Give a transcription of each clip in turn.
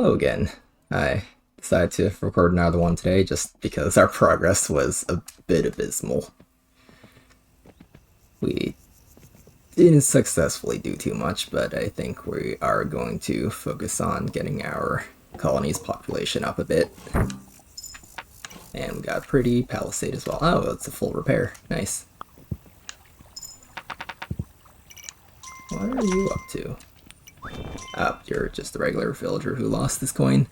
Hello again. I decided to record another one today just because our progress was a bit abysmal. We didn't successfully do too much, but I think we are going to focus on getting our colony's population up a bit. And we got a pretty palisade as well. Oh, it's a full repair. Nice. What are you up to? Oh, you're just a regular villager who lost his coin.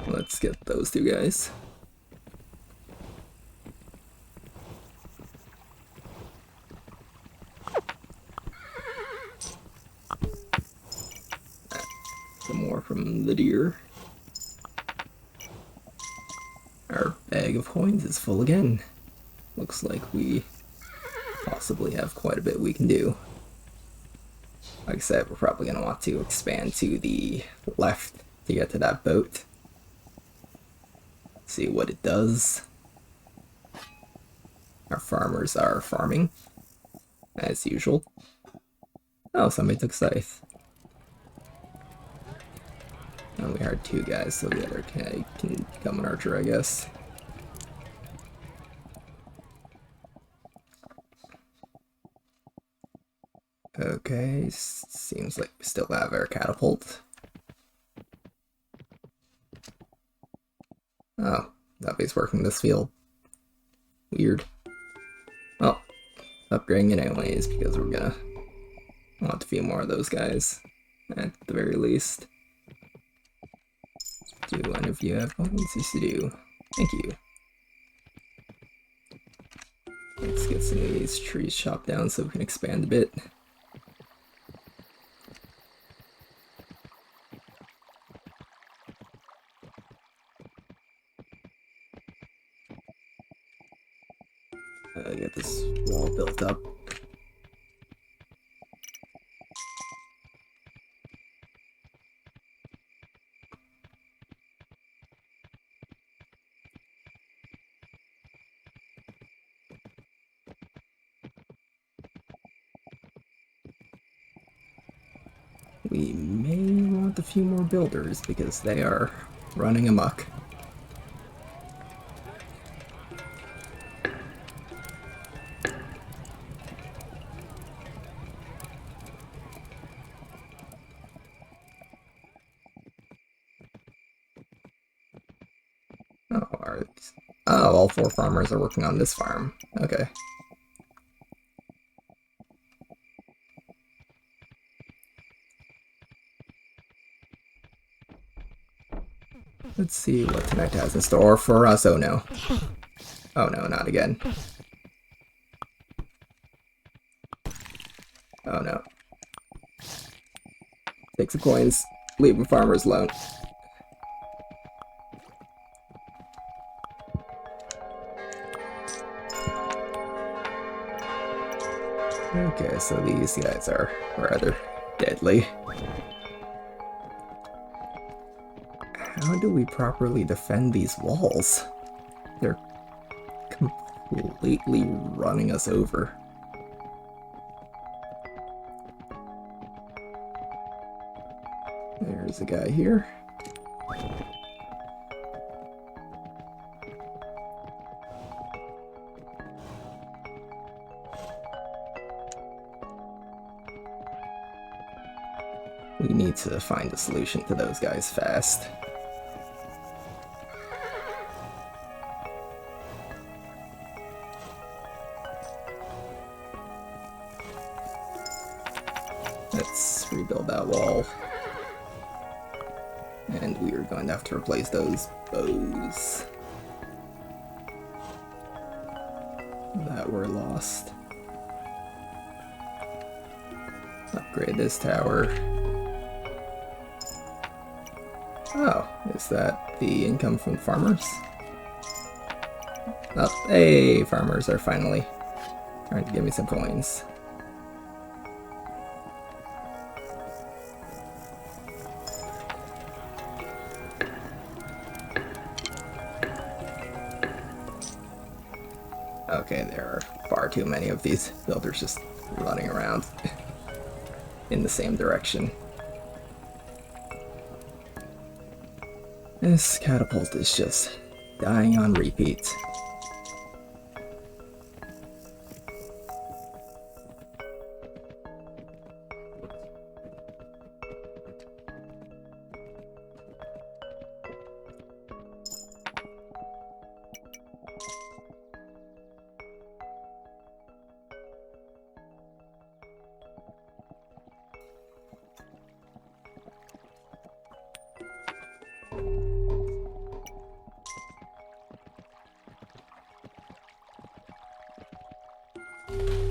Let's get those two guys. Some more from the deer. Our bag of coins is full again. Looks like we possibly have quite a bit we can do. Like I said, we're probably going to want to expand to the left to get to that boat. See what it does. Our farmers are farming, as usual. Oh, somebody took scythe. And we hired two guys, so the other guy can become an archer, I guess. Okay, seems like we still have our catapult. Oh, nobody's working this field. Weird. Well, upgrading it anyways, because we're gonna want a few more of those guys, at the very least. Do any of you have coins? Yes, you do. Thank you. Let's get some of these trees chopped down so we can expand a bit. Get this wall built up. We may want a few more builders because they are running amok. Oh, all four farmers are working on this farm. Okay. Let's see what tonight has in store for us. Oh no. Oh no, not again. Oh no. Take some coins. Leave the farmers alone. Okay, so these guys are rather deadly. How do we properly defend these walls? They're completely running us over. There's a guy here. We need to find a solution to those guys fast. Let's rebuild that wall. And we are going to have to replace those bows that were lost. Upgrade this tower. Oh, is that the income from farmers? Oh, hey, farmers are finally trying to give me some coins. Okay, there are far far too many of these builders just running around in the same direction. This catapult is just dying on repeat.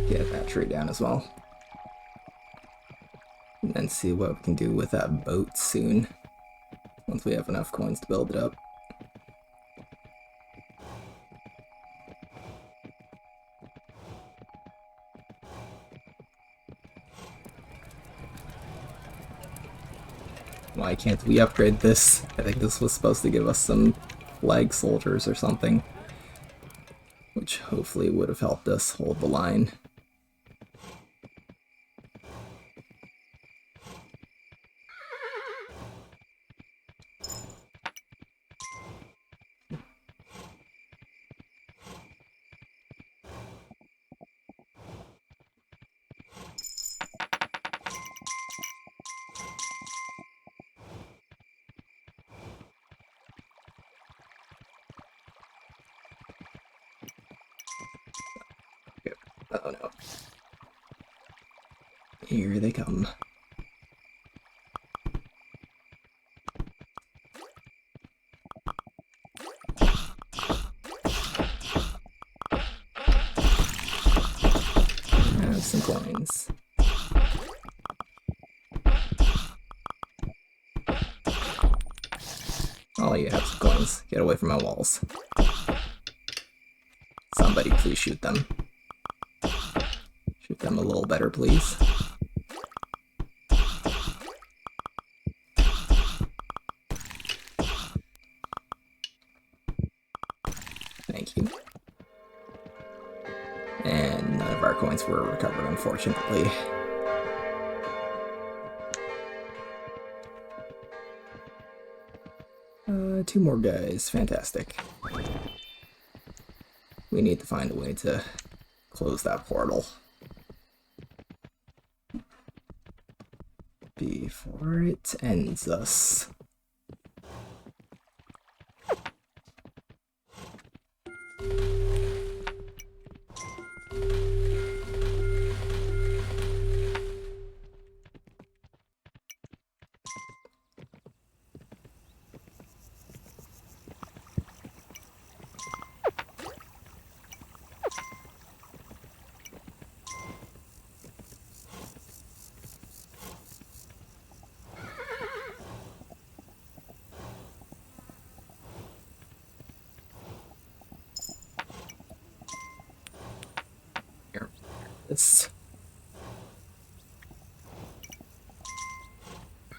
Get that tree down as well. And then see what we can do with that boat soon. Once we have enough coins to build it up. Why can't we upgrade this? I think this was supposed to give us some flag soldiers or something. Which hopefully would have helped us hold the line. Oh no. Here they come. Have some coins. Oh, you have some coins. Get away from my walls. Somebody please shoot them. Shoot them a little better, please. Thank you. And none of our coins were recovered, unfortunately. Two more guys. Fantastic. We need to find a way to close that portal before it ends us.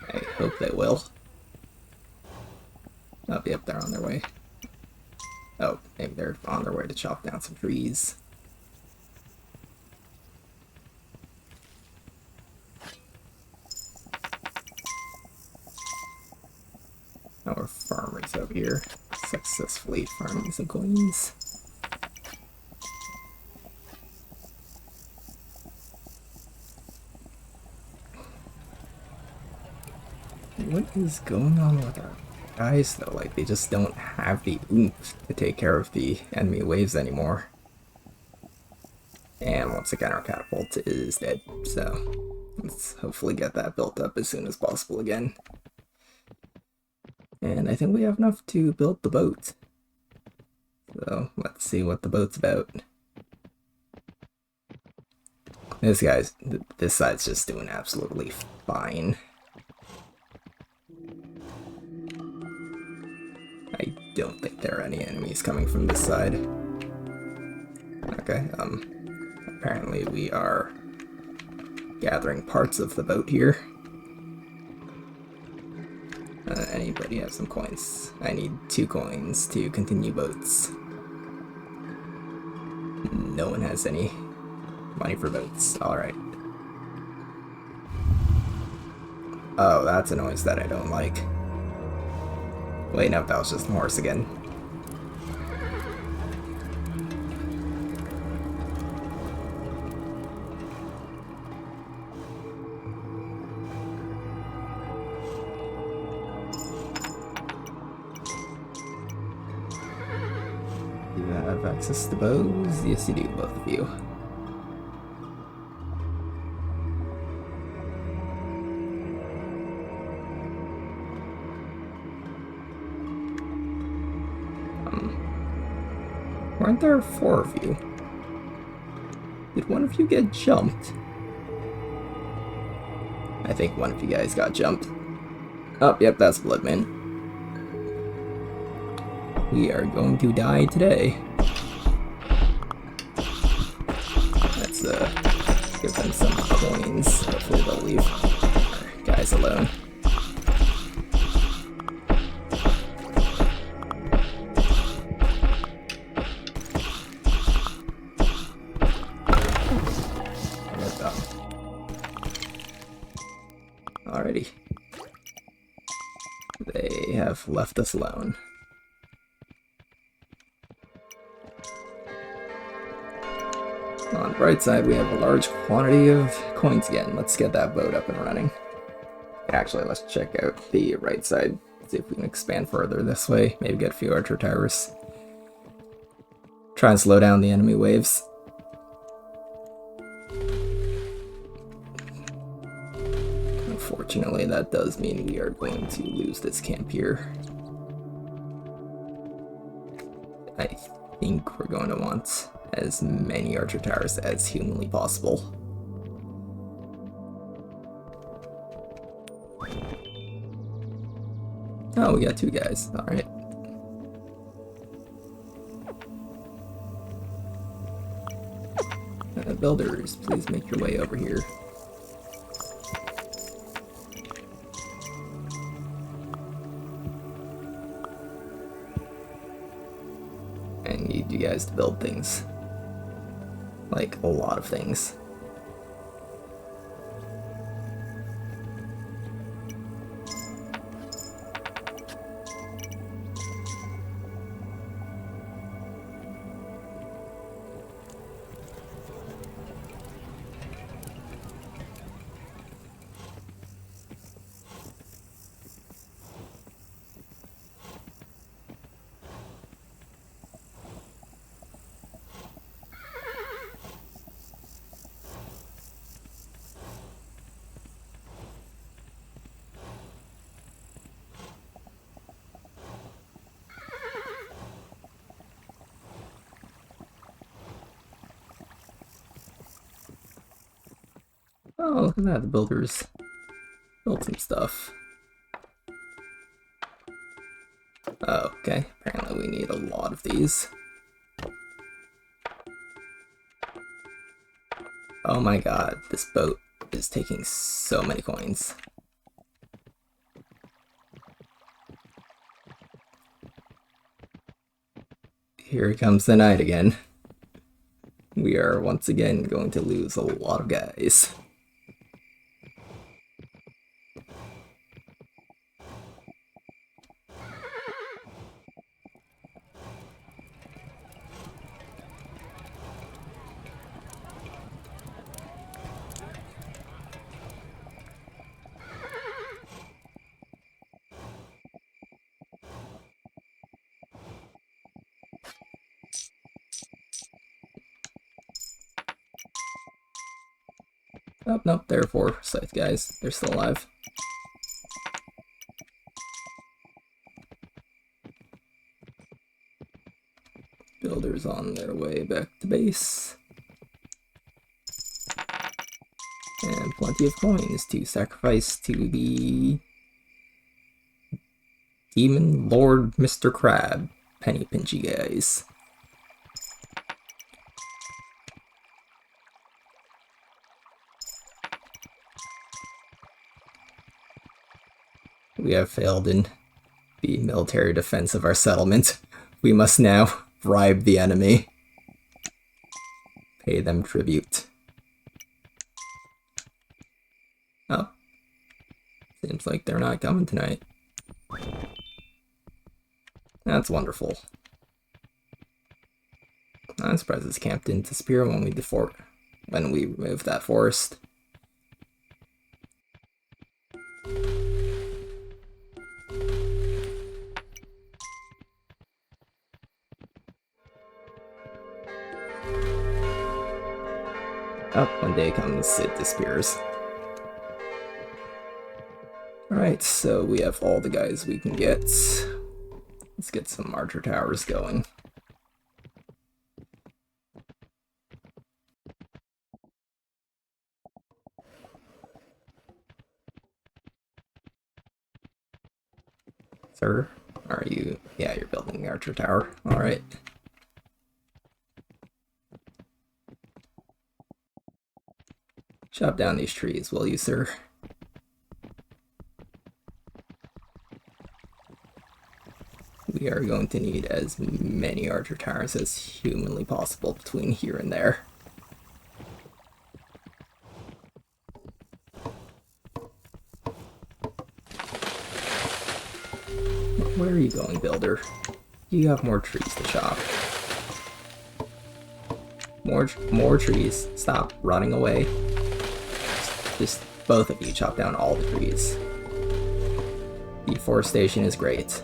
I hope they will. I'll be up there on their way. Oh, maybe they're on their way to chop down some trees. Our farmers over here successfully farming some coins. What is going on with our guys though? Like, they just don't have the oomph to take care of the enemy waves anymore. And once again, our catapult is dead, so let's hopefully get that built up as soon as possible again. And I think we have enough to build the boat. So let's see what the boat's about. This side's just doing absolutely fine. I don't think there are any enemies coming from this side. Okay, apparently we are gathering parts of the boat here. Anybody have some coins? I need 2 coins to continue boats. No one has any. Money for boats. Alright. Oh, that's a noise that I don't like. Wait, no, that was just the horse again. Do you have access to bows? Yes, you do, both of you. Weren't there 4 of you? Did one of you get jumped? I think one of you guys got jumped. Oh, yep, that's Bloodman. We are going to die today. Let's give them some coins. Hopefully they'll leave our guys alone. Alrighty. They have left us alone. On the bright side, we have a large quantity of coins again. Let's get that boat up and running. Actually, let's check out the right side. See if we can expand further this way. Maybe get a few archer towers. Try and slow down the enemy waves. Unfortunately, that does mean we are going to lose this camp here. I think we're going to want as many archer towers as humanly possible. Oh, we got 2 guys. Alright. Builders, please make your way over here. I need you guys to build things. Like, a lot of things. Oh, look at that, the builders built some stuff. Oh, okay, apparently we need a lot of these. Oh my god, this boat is taking so many coins. Here comes the night again. We are once again going to lose a lot of guys. Oh, nope, there are 4 scythe guys. They're still alive. Builders on their way back to base. And plenty of coins to sacrifice to the Demon Lord Mr. Crab. Penny pinchy guys. We have failed in the military defense of our settlement. We must now bribe the enemy. Pay them tribute. Seems like they're not coming tonight. That's wonderful. I'm surprised this camp didn't disappear when we removed that forest. Oh, one day comes, it disappears. Alright, so we have all the guys we can get. Let's get some archer towers going. Sir, are you? Yeah, you're building the archer tower. Alright. Chop down these trees, will you, sir? We are going to need as many archer towers as humanly possible between here and there. Where are you going, builder? You have more trees to chop. More trees. Stop running away. Just both of you chop down all the trees. Deforestation is great.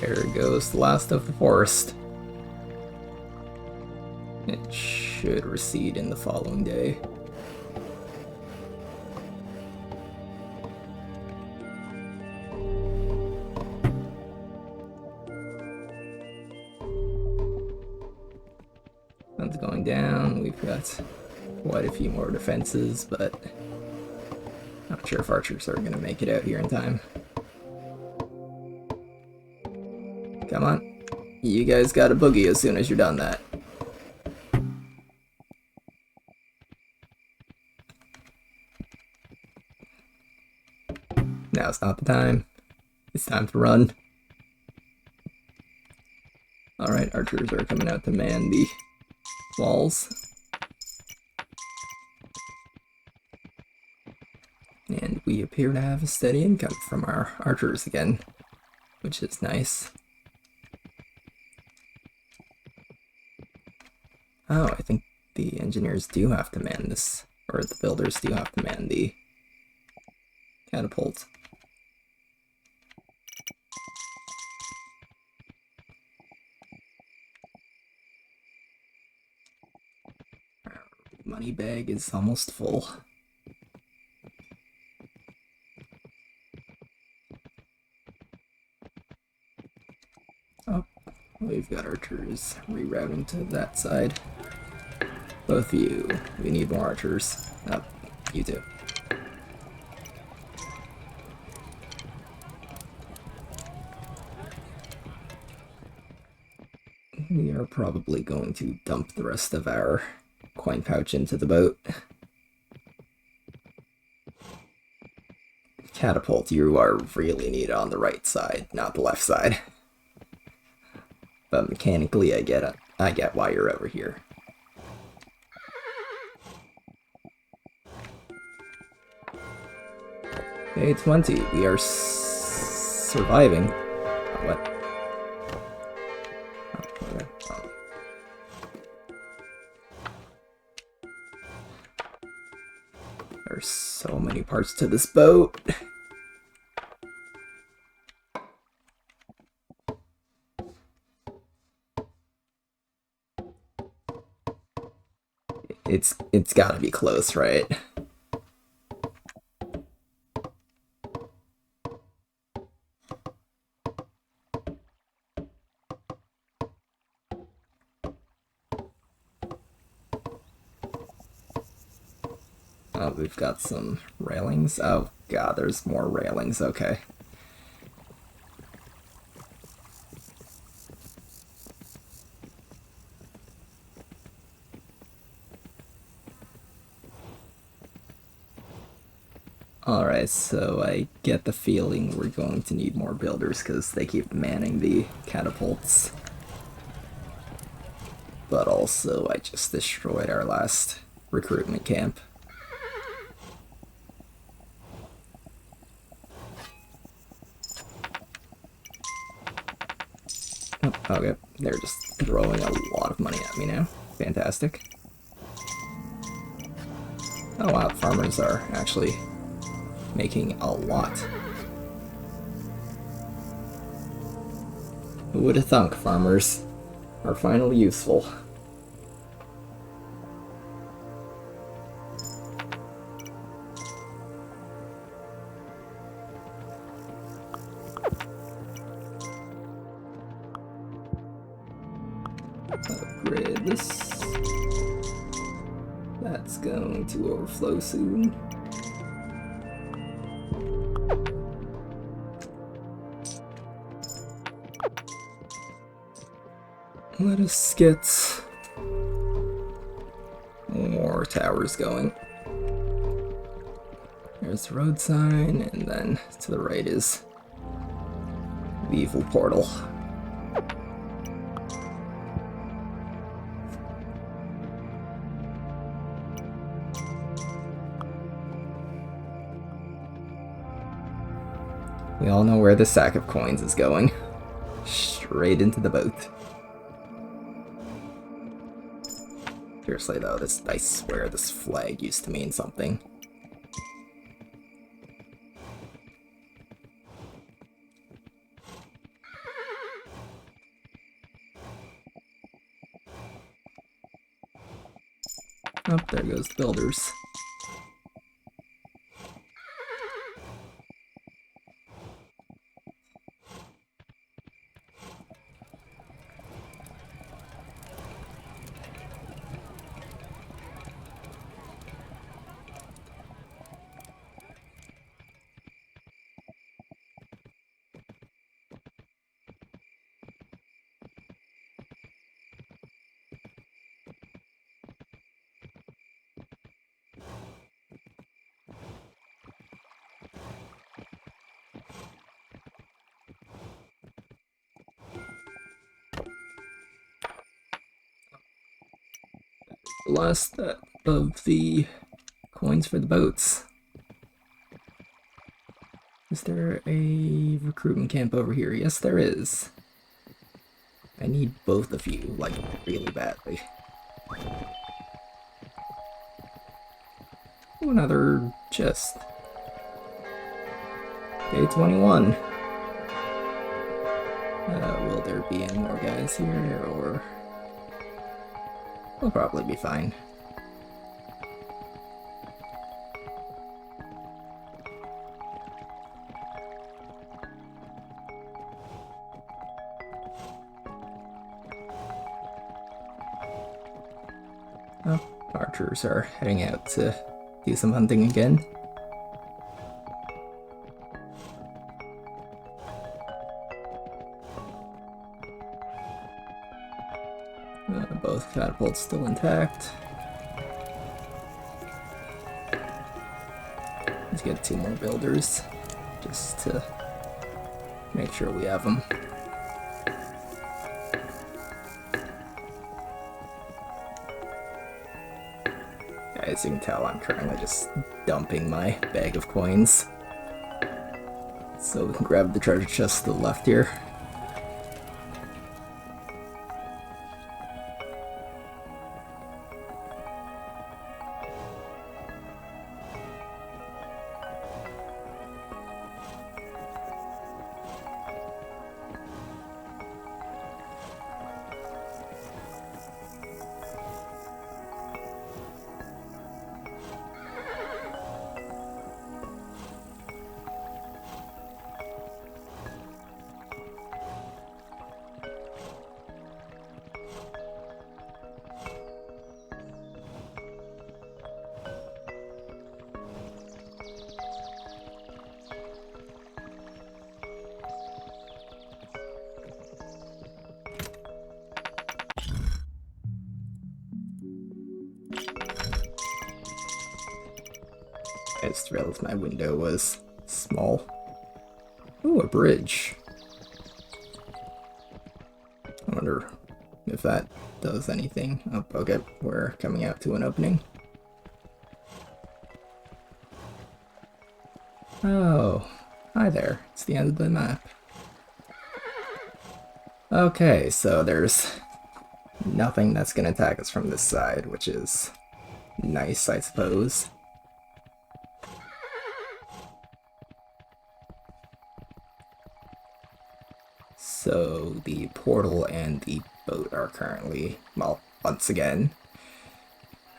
There goes the last of the forest. It should recede in the following day. Sun's going down. We've got quite a few more defenses, but not sure if archers are going to make it out here in time. Come on. You guys gotta boogie as soon as you're done that. Now's not the time. It's time to run. Alright, archers are coming out to man the walls. And we appear to have a steady income from our archers again, which is nice. Oh, I think the engineers do have to man this, or the builders do have to man the catapult. Our money bag is almost full. Oh, we've got archers rerouting to that side. Both of you, we need more archers. Oh, you too. We are probably going to dump the rest of our coin pouch into the boat. Catapult, you are really needed on the right side, not the left side. But mechanically, I get why you're over here. Day 20, we are surviving. What? There's so many parts to this boat. It's gotta be close, right? We've got some railings. Oh god, there's more railings. Okay. Alright, so I get the feeling we're going to need more builders because they keep manning the catapults. But also, I just destroyed our last recruitment camp. Oh, okay, they're just throwing a lot of money at me now. Fantastic. Oh wow, farmers are actually making a lot. Who would have thunk farmers are finally useful? Upgrade this. That's going to overflow soon. Let us get more towers going. There's the road sign, and then to the right is the evil portal. We all know where the sack of coins is going. Straight into the boat. Seriously though, I swear this flag used to mean something. Oh, there goes the builders. Last of the coins for the boats. Is there a recruitment camp over here? Yes, there is. I need both of you, like, really badly. Oh, another chest. Day 21. Will there be any more guys here, or... We'll probably be fine. Oh, archers are heading out to do some hunting again. Both catapults still intact. Let's get 2 more builders, just to make sure we have them. As you can tell, I'm currently just dumping my bag of coins. So we can grab the treasure chest to the left here. just realized my window was small. Ooh, a bridge. I wonder if that does anything. Oh, okay, we're coming out to an opening. Oh, hi there. It's the end of the map. Okay, so there's nothing that's gonna attack us from this side, which is nice, I suppose. So the portal and the boat are currently, well, once again,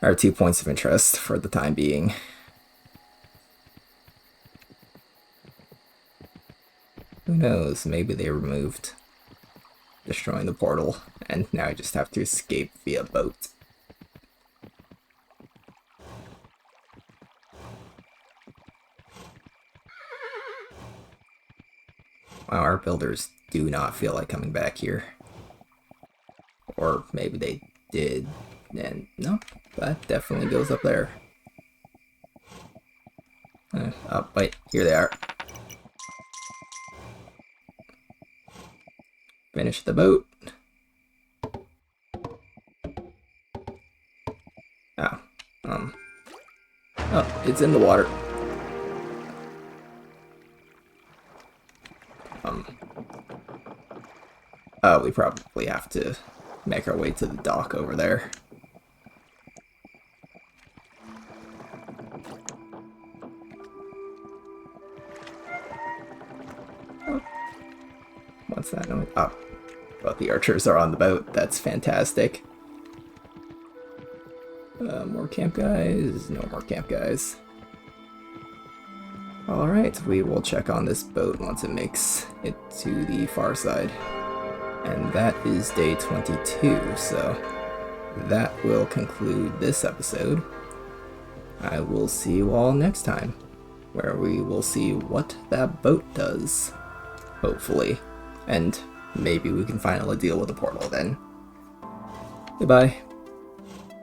our 2 points of interest for the time being. Who knows, maybe they removed destroying the portal, and now I just have to escape via boat. Wow, our builders do not feel like coming back here. Or maybe they did, and no, that definitely goes up there. Oh, wait, here they are. Finish the boat. Oh, oh, it's in the water. Oh, we probably have to make our way to the dock over there. Oh. What's that noise? Oh, both the archers are on the boat. That's fantastic. More camp guys? No more camp guys. Alright, we will check on this boat once it makes it to the far side. And that is day 22, so that will conclude this episode. I will see you all next time, where we will see what that boat does, hopefully. And maybe we can finally deal with the portal then. Goodbye.